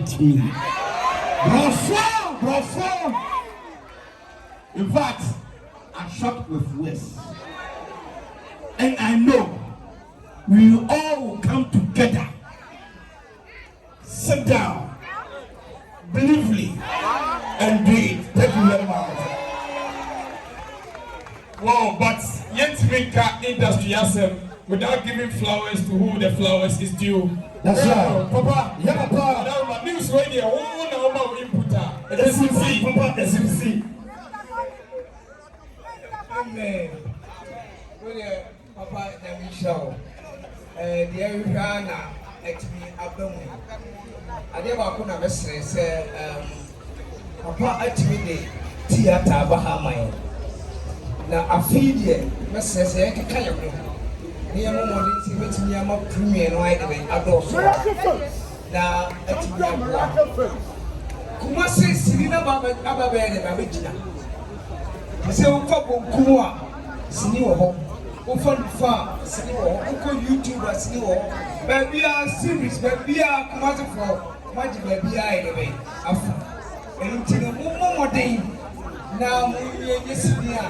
reject me. Bravo. In fact, I'm shocked with West. And I know we all will come together. Sit down, believely, and do it. Thank you very much. Wow, but yet make industry yourself without giving flowers to who the flowers is due. That's right. Papa. Yeah, Papa. Now, news radio, who now input? SMC, Papa, SMC. Amen. Papa, let me show. The Ariana, actually, Abamu. I never could have said, Papa, actually, the theater Bahamay. Now, I feed you, Mrs. Kayamu. Near morning, see me, I'm a premier, and I adore. Now, actually, Kumasi Sirina Baba and Abijina. I say, Kumwa, Siniwo, Ufan Farm, Siniwo, Uncle YouTuber, Siniwo, Baby are series, Baby are Kumasi for Magic Baby anyway. And until the more day, now we are Yesinia,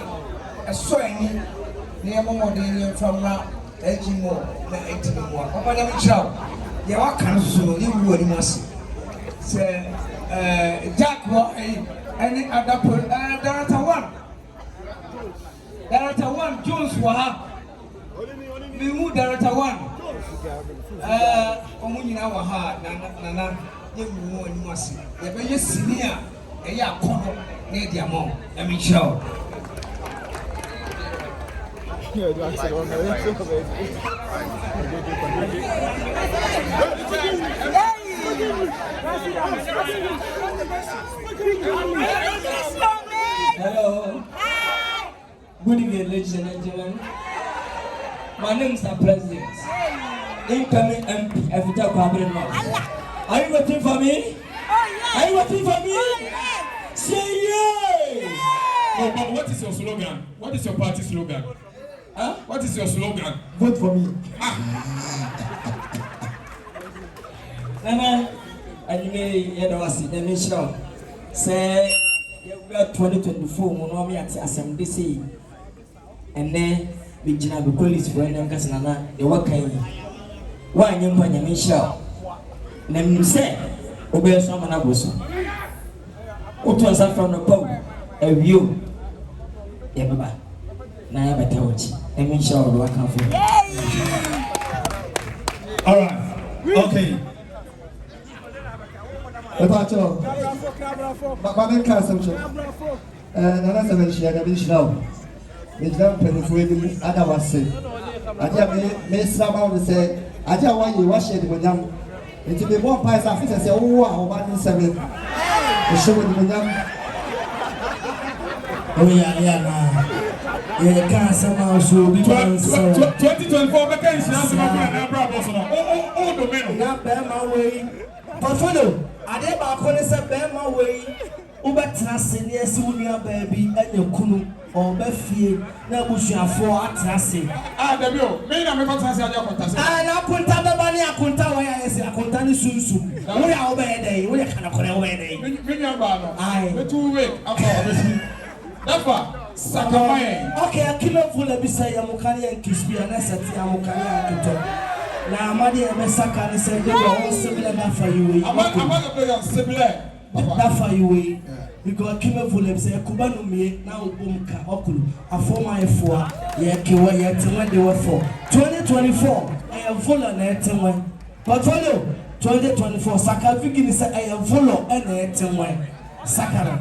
a swing near Momo from Ejimo, the 18 more. Papa, let me shout. You are cancelled, you really must say. Jack any other Director one Jones Waha Mimu Director one Omunina Waha Nana Yemu and Masi Yabaya Senior Aya Kono Nadia Mom let me show Hello. Good evening, ladies and gentlemen. My name is the President. Incoming MP, Evita Kwabena. Are you waiting for me? Are you waiting for me? Say yay! Oh, but what is your slogan? What is your party slogan? Huh? What is your slogan? Vote for me. Nana, and you may show. Say, we are 2024, Monomi at Assembly, and then we general police for them, Casanana, the working. Why you want to show? Then you say, Obey someone else. What was that from the pub? A view. Yeah, Baba. Now I have a touch. Let me show what I can for. All right. Okay. Epacho. Baba make something. Nana seven she had been show. Me jam penifue bi ada wase. Adia me sama we say adia wa ye wa share the nyam. Nti me bon pai sa fi say wo a wo ba ni seven. E show the nyam. Oh yeah na. Yeah, can't somehow show be 2024 vacancy na se ma na bra boss no. Oh do me no. Na be ma way. Portfolio. Ade ba ko ne se be ma way. Ubetra se ne ese wunua baabi anya kunu o ba fie na busuafo atrase. Dabi o, me na me konta se aja konta se. Na konta be ba ne akonta wa ya ese akonta ne sunsum. Wo ya wo be dey, wo ya kana kore wo be dey. Me nya ba no. Ai. Me two week after obesi. Dafa Sakamai. Okay, a kilo full of say Amukani and Kispi and Sati Amukani and Kito. Now, Madi and Mesaka and said they were all similar enough for you. I'm going to play similar. That for you, because Kilo full of say Kubanu me now Bumka Okulu, a former F4, Yakiwa Yatima they were for 2024. I am full on Etemwe. Portfolio 2024 Saka Vigini said I am full on Etemwe. Sakara.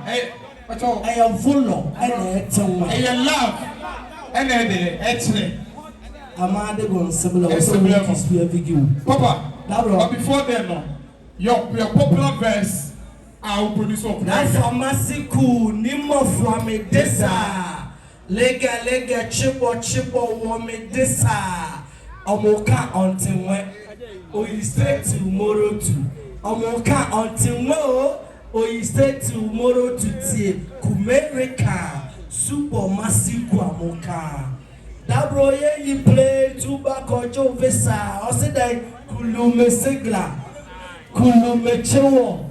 Hey. I am full of Etemwe. I love actually. Amade gon similar to Papa, but before then, no, your popular verse, I will produce of that pharmaceutical Nimo from a desa. Lega chipo wome desa. Omoka until when o you straight to tomorrow to Omoka until when o you straight to tomorrow to tie Kumerika super massive Amoka. That bro you play tobacco Joe Vesa or say that Kulume Segla Kulumechewo.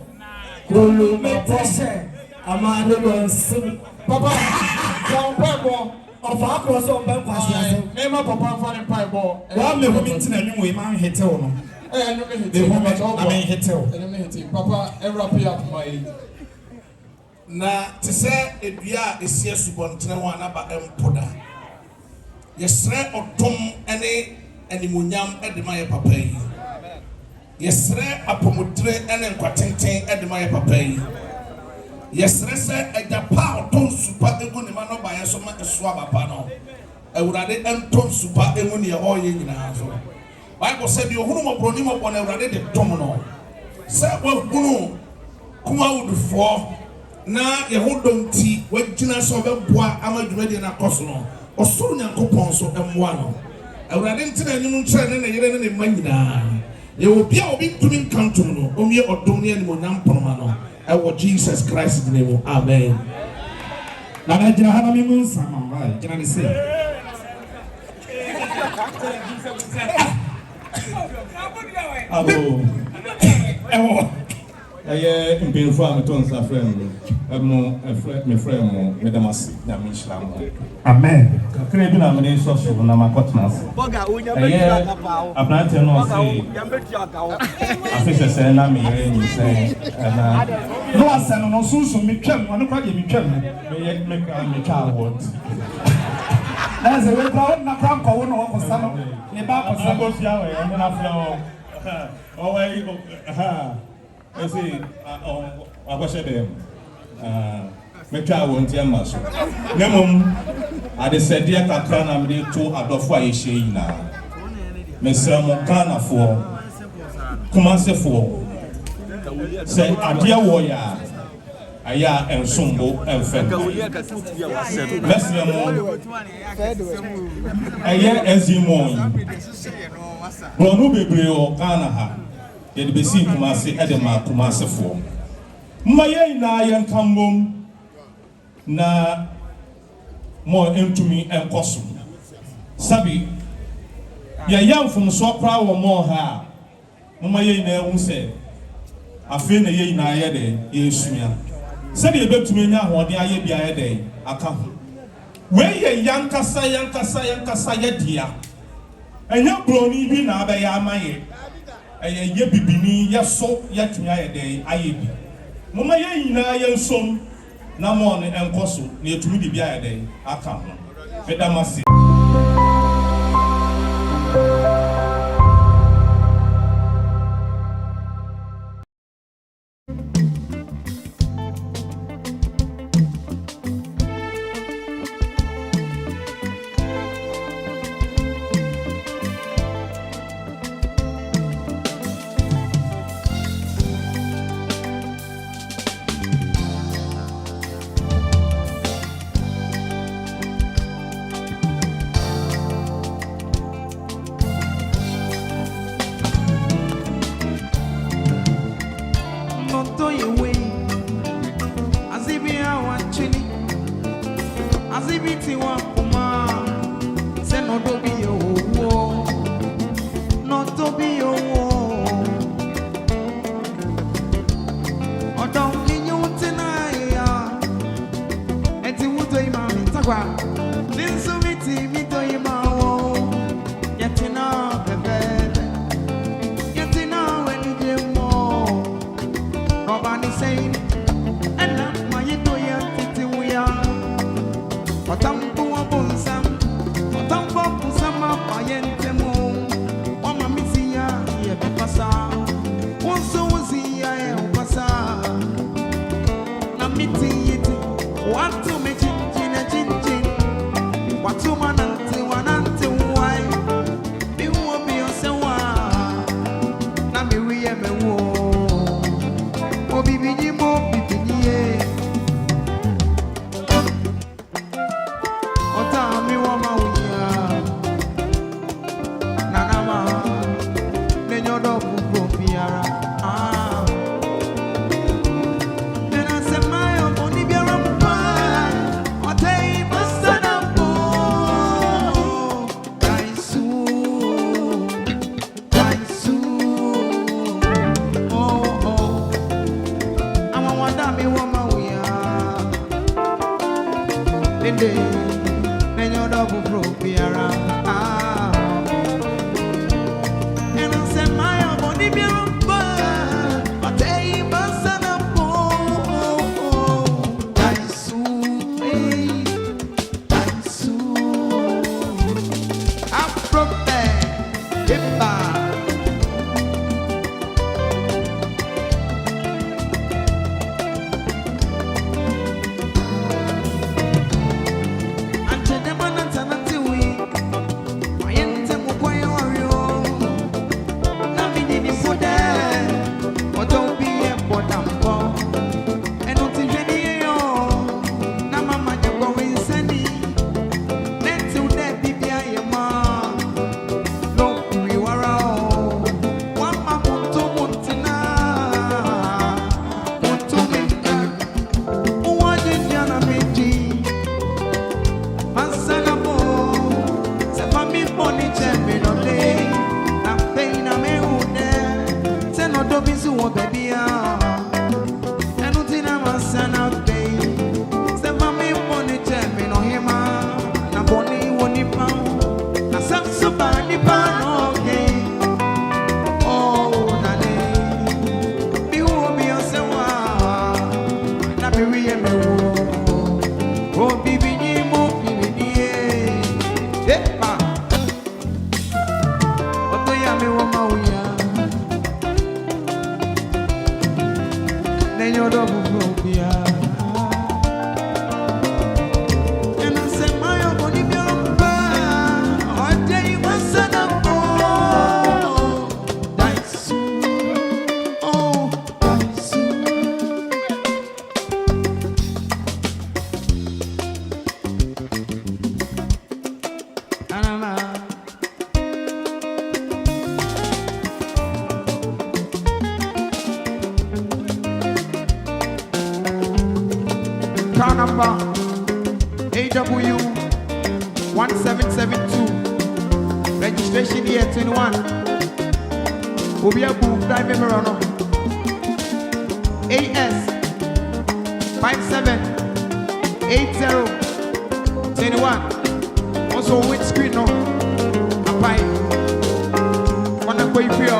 Kulumeteshe. Amado Gonsim. Papa, down Bible. Of our cross on Bankwasi. Name up Papa for the Bible. Well, the woman in a new man hit on. The woman, I mean, hit Papa, every up my. Na to say a beer is yes, one to one about Empoda. Yes, sir, or Tom any munyam at the Maya Papa. Yes, sir, a pomotre and quatente at the Maya Papa. Yes, sir, a Japan Tom super egunimano by a summer swab pano. I would add and Tom super emunia all in house. Bible said you whom bronimo on a rated domino. Sir, well, Kumawood for. Na yehudom ti wagina so beboa amadwumade na kosono osoro nyankopon so emwa no awurade ntina nyum nkyere ne yere ne manyina ye obi a obi ntumi nkantom no omie odom ne animo nyamponoma no ewo Jesus Christ the name. Amen. Na na jina hana mi munsa mama jina ni se abo Ewo aye mpinfo ameton sa friend me friend medamasi na mishlam amen kakre bi na me so so na makotnas aye abnante no say afisa say na me yin say na no asano no sunsun mi twam ono kwa de mi twam me ka what na ze we kwa na kwa ko wo no ko sano ne ba ko sa sano go fia we me na fia o we I say I was at them metwa wonti amaso nemom ade sedia kakra na me to adofo ayehye yina mesra mo kanafo kumasefo se ade wo ya aya ensombo enfen mesra mo aya ezimon bronu bebre o kana ha ye de besi kumase edema kumasefo mmaye na ye nkambom na mo entumi enkoso sabi ya yamfum so kra wo mo ha mmaye na ehu se afi na ye na ye de yesua sabi e betumi nya hode aye bia ye de aka ho we ye yankasa ye dia enya broni bi na abe ya amaye ye bibini ye so ye twa ye de aye bi mama ye nyina ye nsom na mo ne enkoso na etumi de bia ye de aka ho fedamasi Nenyo do buko piara day. Then you're double broke, be around. And I said, my body be around. But they must have a bone. That's soon. That's soon. I'm from there. Hip car number AW 1772. Registration year 21. Obiabu driving Merano. AS 578021. Also windscreen no. Apai. Wanna go if you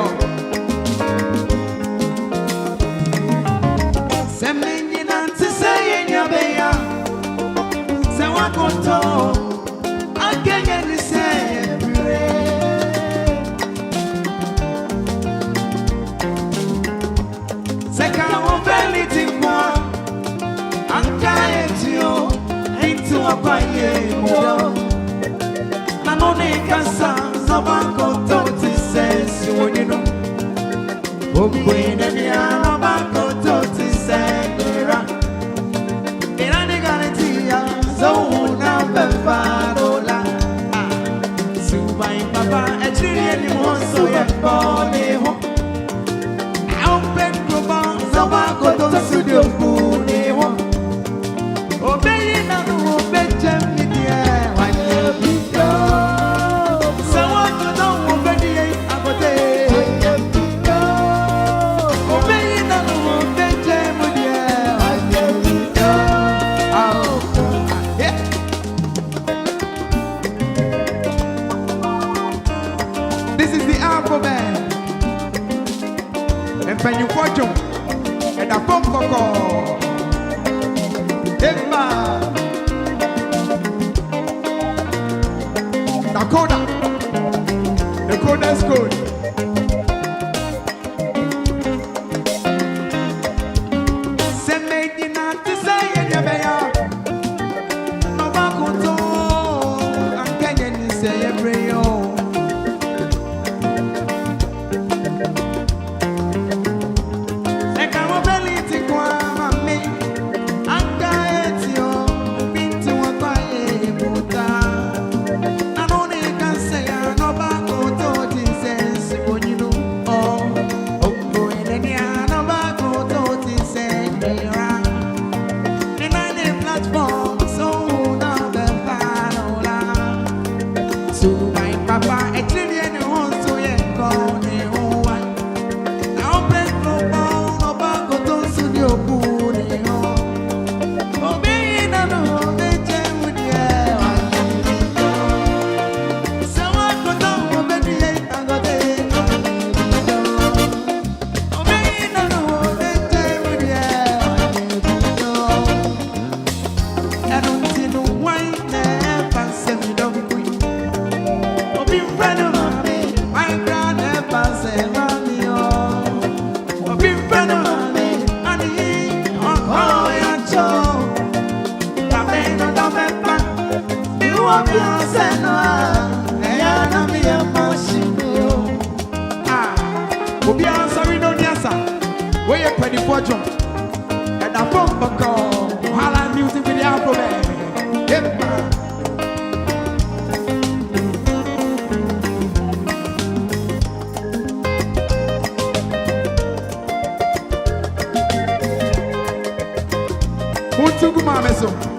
Obi answer no niasa. We are ready for jump. And a phone call. Hala music with the Akrobeto. Kumawood.